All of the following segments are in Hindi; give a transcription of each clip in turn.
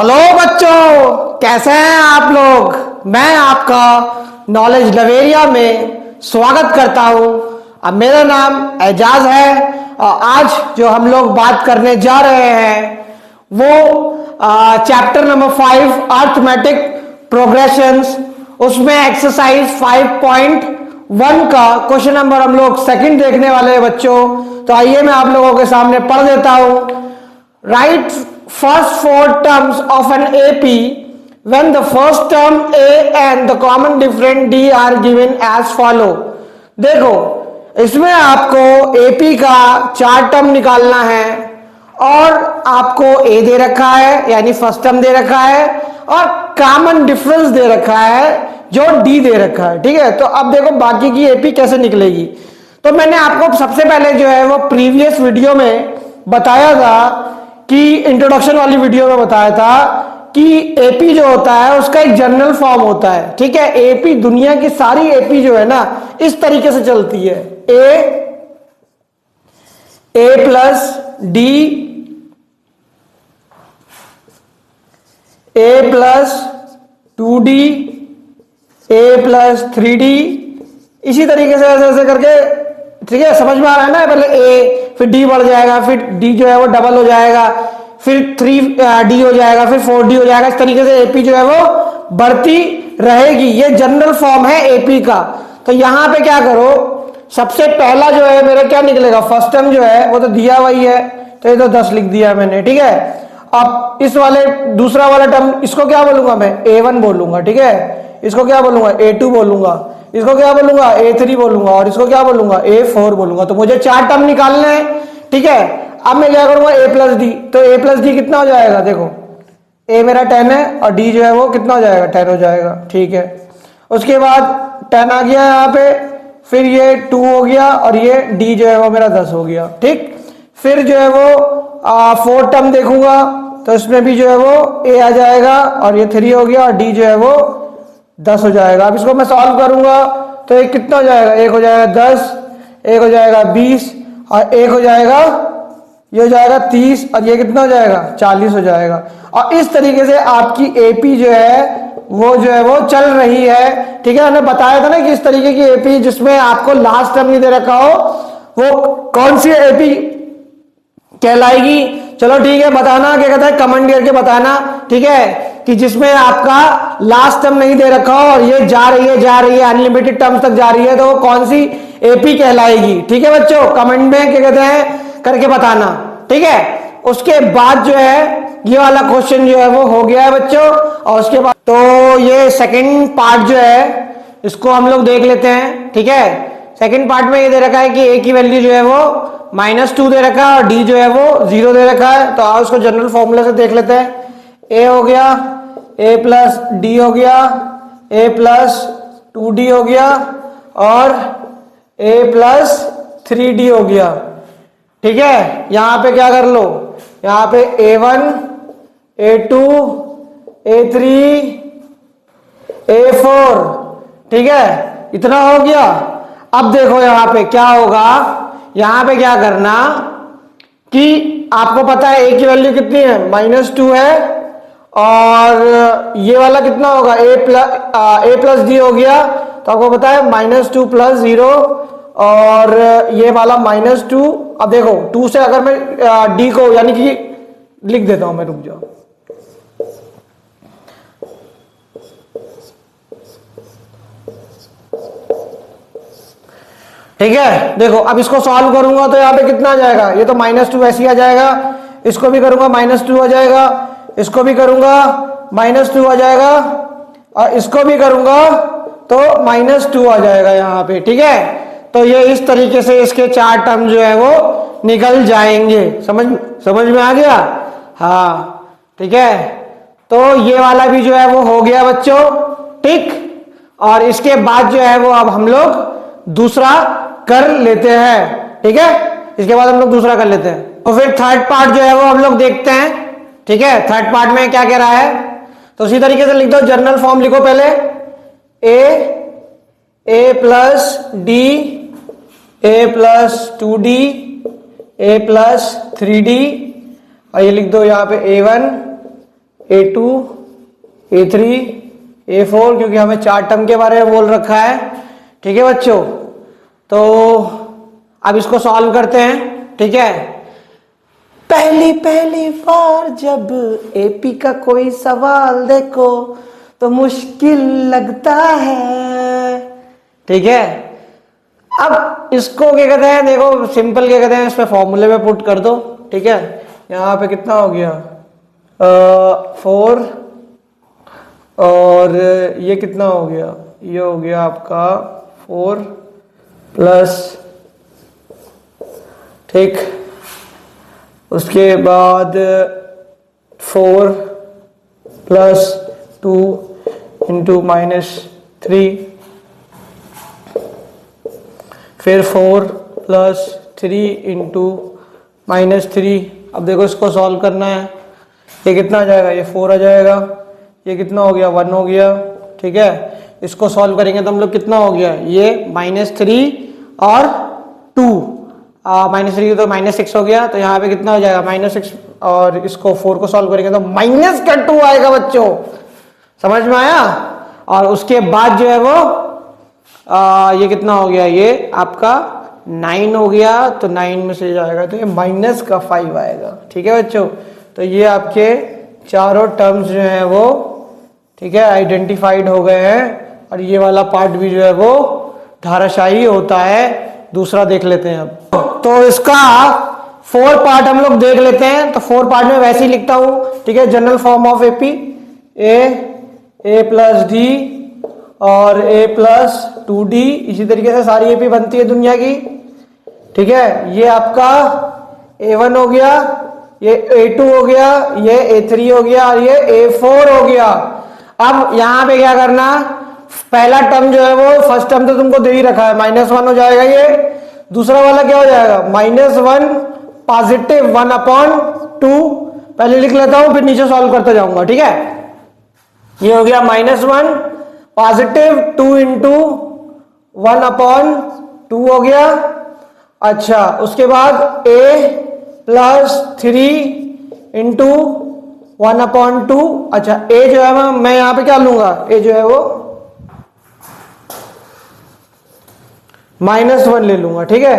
हेलो बच्चों, कैसे हैं आप लोग। मैं आपका नॉलेज लवेरिया में स्वागत करता हूं। अब मेरा नाम एजाज है और आज जो हम लोग बात करने जा रहे हैं वो चैप्टर नंबर 5 अर्थमेटिक प्रोग्रेशंस, उसमें एक्सरसाइज 5.1 का क्वेश्चन नंबर हम लोग सेकंड देखने वाले हैं बच्चों। तो आइए मैं आप लोगों के सामने पढ़ देता हूं। Right first four terms of an AP when the first term A and the common difference D are given as follow। देखो इसमें आपको AP का चार टर्म निकालना है और आपको A दे रखा है यानी फर्स्ट टर्म दे रखा है और कॉमन डिफरेंस दे रखा है जो D दे रखा है। ठीक है, तो अब देखो बाकी की AP कैसे निकलेगी। तो मैंने आपको सबसे पहले जो है वो प्रीवियस वीडियो में बताया था कि इंट्रोडक्शन वाली वीडियो में बताया था कि एपी जो होता है उसका एक जनरल फॉर्म होता है। ठीक है, एपी दुनिया की सारी एपी जो है ना इस तरीके से चलती है। ए प्लस डी, ए प्लस 2D, ए प्लस 3D, इसी तरीके से ऐसे ऐसे करके। ठीक है, समझ में आ रहा है ना। पहले ए, फिर डी बढ़ जाएगा, फिर डी जो है वो डबल हो जाएगा, फिर 3D हो जाएगा, फिर 4D हो जाएगा। इस तरीके से एपी जो है वो बढ़ती रहेगी। ये जनरल फॉर्म है एपी का। तो यहां पे क्या करो, सबसे पहला जो है मेरा क्या निकलेगा, फर्स्ट टर्म जो है वो तो दिया वही है, तो ये तो 10 लिख दिया मैंने। ठीक है, अब इस वाले दूसरा वाला टर्म इसको क्या बोलूंगा मैं, A1 बोलूंगा। ठीक है, इसको क्या बोलूंगा, A2 बोलूंगा, इसको क्या बोलूंगा, A3 बोलूंगा और इसको क्या बोलूंगा, A4 बोलूंगा। तो मुझे चार टर्म निकालने हैं। ठीक है, अब मैं क्या करूंगा, A प्लस डी। तो A प्लस डी कितना हो जाएगा, देखो A मेरा 10 है और D जो है वो कितना हो जाएगा, 10 हो जाएगा। ठीक है, उसके बाद 10 आ गया यहाँ पे, फिर ये 2 हो गया और ये D जो है वो मेरा 10 हो गया। ठीक, फिर जो है वो 4 टर्म देखूंगा तो इसमें भी जो है वो A आ जाएगा और ये 3 हो गया और D जो है वो 10 हो जाएगा। अब इसको मैं सॉल्व करूंगा तो एक कितना हो जाएगा, एक हो जाएगा 10, एक हो जाएगा 20 और एक हो जाएगा, ये हो जाएगा 30 और ये कितना हो जाएगा, 40 हो जाएगा। और इस तरीके से आपकी एपी जो है वो चल रही है। ठीक है, मैंने बताया था ना कि इस तरीके की एपी जिसमें आपको लास्ट टर्म नहीं दे रखा हो वो कौन सी एपी कहलाएगी। चलो ठीक है, बताना क्या कहता है, कमेंट करके बताना। ठीक है, कि जिसमें आपका लास्ट टर्म नहीं दे रखा हो और ये जा रही है अनलिमिटेड टर्म्स तक जा रही है, तो वो कौन सी एपी कहलाएगी। ठीक है बच्चों, कमेंट में क्या कहते हैं करके बताना। ठीक है, उसके बाद जो है ये वाला क्वेश्चन जो है वो हो गया है बच्चों। और उसके बाद तो ये सेकंड पार्ट जो है इसको हम लोग देख लेते हैं। ठीक है, सेकंड पार्ट में ये दे रखा है कि ए की वैल्यू जो है वो -2 दे रखा है और डी जो है वो 0 दे रखा है। तो आओ उसको जनरल फॉर्मूले से देख लेते हैं। ए हो गया, ए प्लस डी हो गया, ए प्लस 2D हो गया और ए प्लस 3D हो गया। ठीक है, यहां पे क्या कर लो, यहां पे A1, A2, A3, A4। ठीक है, इतना हो गया। अब देखो यहां पे क्या होगा, यहां पे क्या करना कि आपको पता है ए की वैल्यू कितनी है, -2 है और ये वाला कितना होगा, ए प्लस डी हो गया। तो आपको पता है -2 + 0 और ये वाला -2। अब देखो 2 से अगर मैं डी को यानी कि लिख देता हूं मैं, रुक जाओ। ठीक है, देखो अब इसको सॉल्व करूंगा तो यहाँ पे कितना आ जाएगा, ये तो -2 ऐसे ही आ जाएगा। इसको भी करूंगा -2 आ जाएगा, इसको भी करूंगा -2 आ जाएगा और इसको भी करूंगा तो -2 आ जाएगा यहाँ पे। ठीक है, तो ये इस तरीके से इसके चार टर्म जो है वो निकल जाएंगे। समझ में आ गया। हाँ ठीक है, तो ये वाला भी जो है वो हो गया बच्चों। ठीक, और इसके बाद जो है वो अब हम लोग दूसरा कर लेते हैं। ठीक है, इसके बाद हम लोग दूसरा कर लेते हैं। तो फिर थर्ड पार्ट जो है वो हम लोग देखते हैं। ठीक है, थर्ड पार्ट में क्या कह रहा है, तो उसी तरीके से लिख दो, जनरल फॉर्म लिखो पहले, ए प्लस डी, ए प्लस 2D, ए प्लस 3D और ये लिख दो यहाँ पे A1, A2 A3 A4, क्योंकि हमें 4 टर्म के बारे में बोल रखा है। ठीक है बच्चों, तो अब इसको सॉल्व करते हैं। ठीक है, पहली बार जब एपी का कोई सवाल देखो तो मुश्किल लगता है। ठीक है, अब इसको क्या कहते हैं, देखो सिंपल क्या कहते हैं, इस पे फॉर्मूले में पुट कर दो। ठीक है, यहाँ पे कितना हो गया 4, और ये कितना हो गया, ये हो गया आपका 4 प्लस, ठीक, उसके बाद 4 प्लस 2 इंटू -3, फिर 4 प्लस 3 इंटू -3। अब देखो इसको सॉल्व करना है, ये कितना आ जाएगा, ये 4 आ जाएगा, ये कितना हो गया 1 हो गया। ठीक है, इसको सॉल्व करेंगे तो हम लोग कितना हो गया, ये -3 और 2, -3 तो -6 हो गया, तो यहाँ पे कितना हो जाएगा -6, और इसको 4 को सॉल्व करेंगे तो -2 आएगा बच्चों, समझ में आया। और उसके बाद जो है वो ये कितना हो गया, ये आपका 9 हो गया, तो 9 में से जाएगा तो ये -5 आएगा। ठीक है बच्चों, तो ये आपके चारों टर्म्स जो है वो, ठीक है, आइडेंटिफाइड हो गए हैं, और ये वाला पार्ट भी जो है वो धाराशाही होता है। दूसरा देख लेते हैं अब, तो इसका 4 पार्ट हम लोग देख लेते हैं। तो 4 पार्ट में वैसे ही लिखता हूं। ठीक है, general form of AP A plus D और A प्लस 2D, इसी तरीके से सारी एपी बनती है दुनिया की। ठीक है, ये आपका A1 हो गया, ये A2 हो गया, ये A3 हो गया, और ये A4 हो गया। अब यहां पे क्या करना, पहला टर्म जो है वो, फर्स्ट टर्म तो तुमको दे ही रखा है, -1 हो जाएगा ये। दूसरा वाला क्या हो जाएगा, -1 पॉजिटिव 1/2, पहले लिख लेता हूं फिर नीचे सॉल्व करते जाऊंगा। ठीक है, ये हो गया -1 पॉजिटिव 2 इंटू 1/2 हो गया। अच्छा, उसके बाद A प्लस 3 इंटू 1/2। अच्छा, A जो है मैं यहां पे क्या लूंगा, A जो है वो -1 ले लूंगा। ठीक है,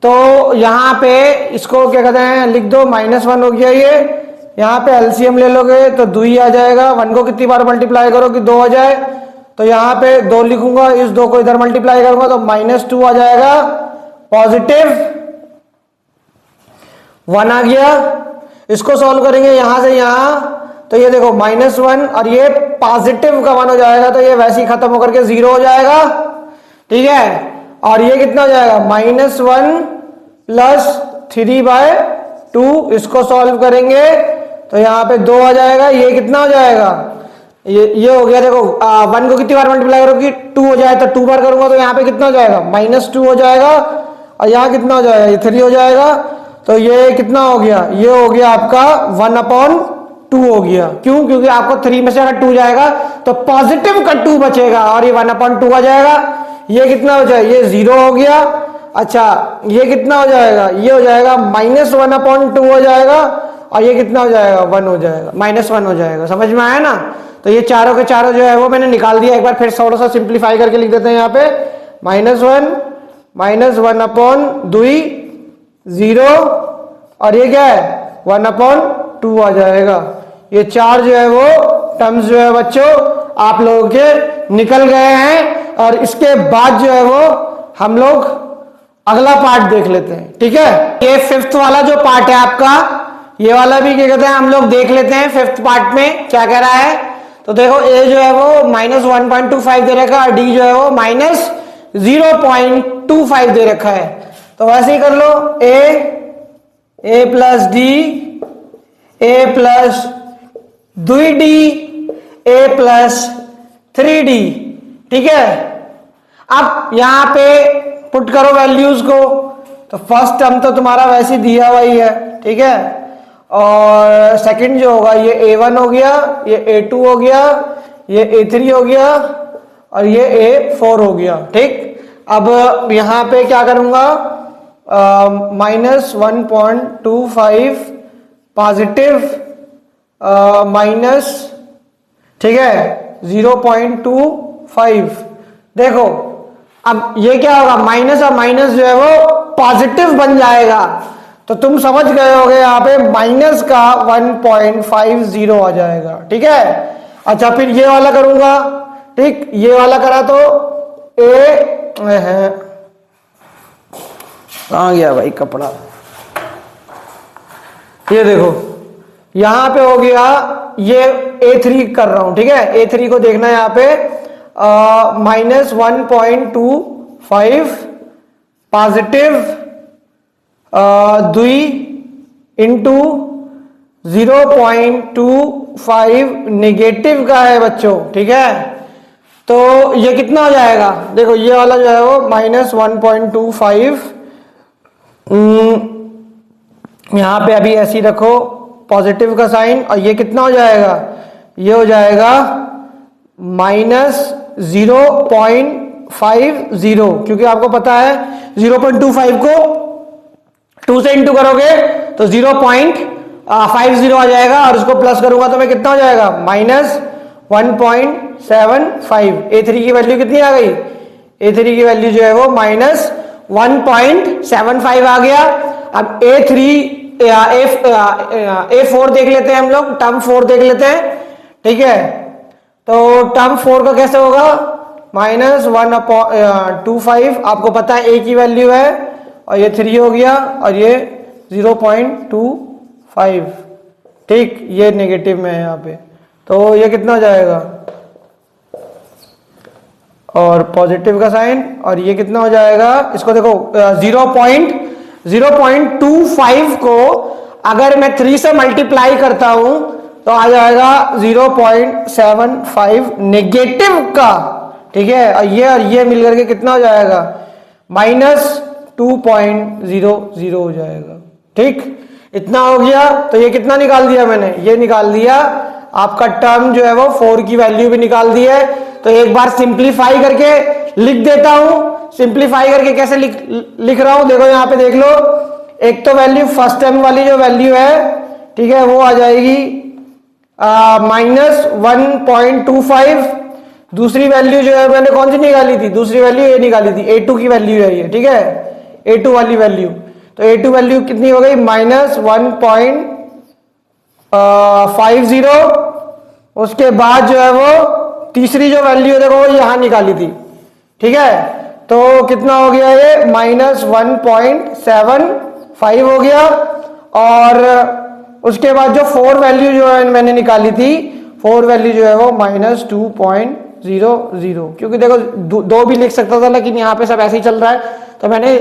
तो यहां पे इसको क्या कहते हैं, लिख दो, -1 हो गया ये। यहां पे एलसीएम ले लोगे तो 2 ही आ जाएगा। 1 को कितनी बार मल्टीप्लाई करो कि 2 आ जाए, तो यहां पे 2 लिखूंगा, इस 2 को इधर मल्टीप्लाई करूंगा तो -2 आ जाएगा, पॉजिटिव 1 आ गया। इसको सॉल्व करेंगे यहां से यहां, तो ये देखो -1 और ये पॉजिटिव का 1 हो जाएगा, तो ये वैसे ही खत्म होकर के 0 हो जाएगा। ठीक है, और ये कितना हो जाएगा, -1 प्लस 3/2। इसको सॉल्व करेंगे तो यहाँ पे 2 आ जाएगा, ये कितना हो जाएगा, ये हो गया। देखो 1 को कितनी बार मल्टीप्लाई करोगे, 2 हो जाए, तो 2 बार करूंगा तो यहाँ पे कितना हो जाएगा, -2 हो जाएगा, और यहाँ कितना हो जाएगा, ये 3 हो जाएगा। तो ये कितना हो गया, ये हो गया आपका 1/2 हो गया। क्यों, क्योंकि आपको 3 में से अगर 2 जाएगा तो पॉजिटिव का 2 बचेगा, और ये 1/2 आ जाएगा। ये कितना हो जाएगा, ये 0 हो गया। अच्छा, ये कितना हो जाएगा, ये हो जाएगा -1/2 हो जाएगा, और ये कितना हो जाएगा, 1 हो जाएगा, -1 हो जाएगा। समझ में आया ना। तो ये चारों के चारों जो है वो मैंने निकाल दिया। एक बार फिर थोड़ा सा सिंप्लीफाई करके लिख देते हैं यहाँ पे, -1/2 0, और ये क्या है 1/2 आ जाएगा। ये 4 जो है वो टर्म्स जो है बच्चों आप लोगों के निकल गए हैं। और इसके बाद जो है वो हम लोग अगला पार्ट देख लेते हैं। ठीक है, ये 5th वाला जो पार्ट है आपका, ये वाला भी क्या कहते हैं हम लोग देख लेते हैं। 5th पार्ट में क्या कह रहा है, तो देखो A जो है वो -1.25 दे रखा है, D जो है वो -0.25 दे रखा है। तो वैसे ही कर लो, A plus D, A plus 2D, A plus 3D। ठीक है, अब यहां पे पुट करो वैल्यूज को। तो फर्स्ट टर्म तो तुम्हारा वैसे ही दिया हुआ ही है। ठीक है, और सेकंड जो होगा ये A1 हो गया, ये A2 हो गया, ये A3 हो गया, और ये A4 हो गया। ठीक, अब यहां पे क्या करूंगा, -1.25 पॉजिटिव माइनस, ठीक है, 0.25। देखो अब ये क्या होगा, माइनस और माइनस जो है वो पॉजिटिव बन जाएगा, तो तुम समझ गए होगे यहाँ पे माइनस का 1.50 आ जाएगा, ठीक है। अच्छा फिर ये वाला करूंगा, ठीक, ये वाला करा तो ए है, कहाँ गया भाई कपड़ा, ये देखो यहां पे हो गया, ये A3 कर रहा हूं, ठीक है। A3 को देखना है यहाँ पे माइनस 1.25 पॉजिटिव 2 इंटू 0.25 नेगेटिव का है बच्चों, ठीक है। तो ये कितना हो जाएगा, देखो ये वाला जो है वो माइनस 1.25, यहां पे अभी ऐसी रखो पॉजिटिव का साइन, और ये कितना हो जाएगा, ये हो जाएगा माइनस 0.50, क्योंकि आपको पता है 0.25 को 2 से इंटू करोगे तो 0.50 आ जाएगा, और उसको प्लस करूंगा तो मैं कितना हो जाएगा, माइनस 1.75। A3 की वैल्यू कितनी आ गई, A3 की वैल्यू जो है वो माइनस 1.75 आ गया। अब A4 देख लेते हैं हम लोग, टर्म 4 देख लेते हैं, ठीक है। तो टर्म 4 का कैसे होगा, माइनस 1.25, आपको पता है A की वैल्यू है, और ये 3 हो गया, और ये 0.25, ठीक, ये नेगेटिव में है यहाँ पे, तो ये कितना हो जाएगा, और पॉजिटिव का साइन, और ये कितना हो जाएगा, इसको देखो 0.25 को अगर मैं 3 से मल्टीप्लाई करता हूं तो आ जाएगा 0.75 नेगेटिव का, ठीक है। और ये मिल करके कितना हो जाएगा, माइनस 2.00 हो जाएगा, ठीक। इतना हो गया, तो ये कितना निकाल दिया मैंने, ये निकाल दिया आपका टर्म जो है वो 4 की वैल्यू भी निकाल दी है। तो एक बार सिंप्लीफाई करके लिख देता हूं, सिंप्लीफाई करके कैसे लिख रहा हूं, देखो यहां पे देख लो, एक तो वैल्यू फर्स्ट टर्म वाली जो वैल्यू है, ठीक है, वो आ जाएगी माइनस 1.25, दूसरी वैल्यू जो है मैंने कौन सी निकाली थी, दूसरी वैल्यू ये निकाली थी, A2 की वैल्यू है ये, ठीक है, A2 वाली वैल्यू। तो A2 वैल्यू कितनी हो गई, माइनस 1.50, उसके बाद जो है वो तीसरी जो वैल्यू है देखो वो यहां निकाली थी, ठीक है। तो कितना हो गया ये, माइनस 1.75 हो गया, और उसके बाद जो 4 वैल्यू जो है मैंने निकाली थी, 4 वैल्यू जो है वो माइनस 2.00, क्योंकि देखो दो भी लिख सकता था, लेकिन यहाँ पे सब ऐसे ही चल रहा है, तो मैंने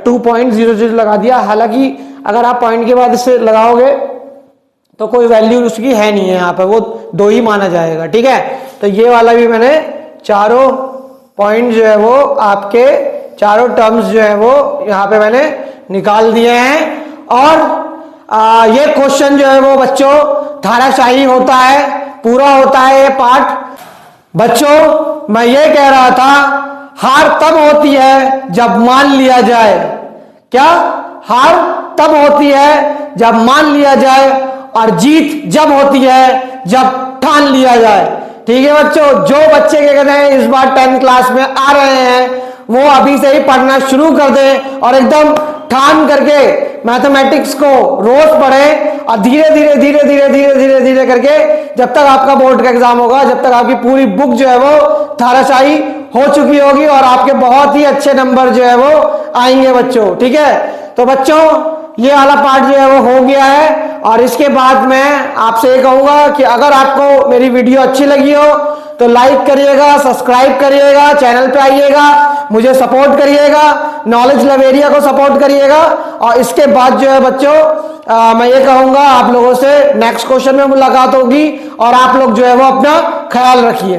2.00 लगा दिया। हालांकि अगर आप पॉइंट के बाद इसे लगाओगे तो कोई वैल्यू उसकी है नहीं है, यहाँ पे वो 2 ही माना जाएगा, ठीक है। तो ये वाला भी मैंने चारों पॉइंट जो है वो आपके चारों टर्म्स जो है वो यहाँ पे मैंने निकाल दिए हैं। और ये क्वेश्चन जो है वो बच्चों धाराशाही होता है, पूरा होता है ये पार्ट। बच्चों मैं ये कह रहा था, हार तब होती है जब मान लिया जाए, क्या, हार तब होती है जब मान लिया जाए, और जीत जब होती है जब ठान लिया जाए, ठीक है बच्चों। जो बच्चे क्या कहते हैं इस बार 10th क्लास में आ रहे हैं, वो अभी से ही पढ़ना शुरू कर दें, और एकदम ठान करके मैथमेटिक्स को रोज पढ़ें, और धीरे धीरे धीरे धीरे धीरे धीरे धीरे करके जब तक आपका बोर्ड का एग्जाम होगा, जब तक आपकी पूरी बुक जो है वो धाराशाही हो चुकी होगी, और आपके बहुत ही अच्छे नंबर जो है वो आएंगे बच्चों, ठीक है। तो बच्चों ये वाला पार्ट जो है वो हो गया है, और इसके बाद मैं आपसे ये कहूंगा कि अगर आपको मेरी वीडियो अच्छी लगी हो तो लाइक करिएगा, सब्सक्राइब करिएगा, चैनल पे आइएगा, मुझे सपोर्ट करिएगा, नॉलेज लवेरिया को सपोर्ट करिएगा। और इसके बाद जो है बच्चों मैं ये कहूंगा आप लोगों से नेक्स्ट क्वेश्चन में मुलाकात होगी, और आप लोग जो है वो अपना ख्याल रखिए।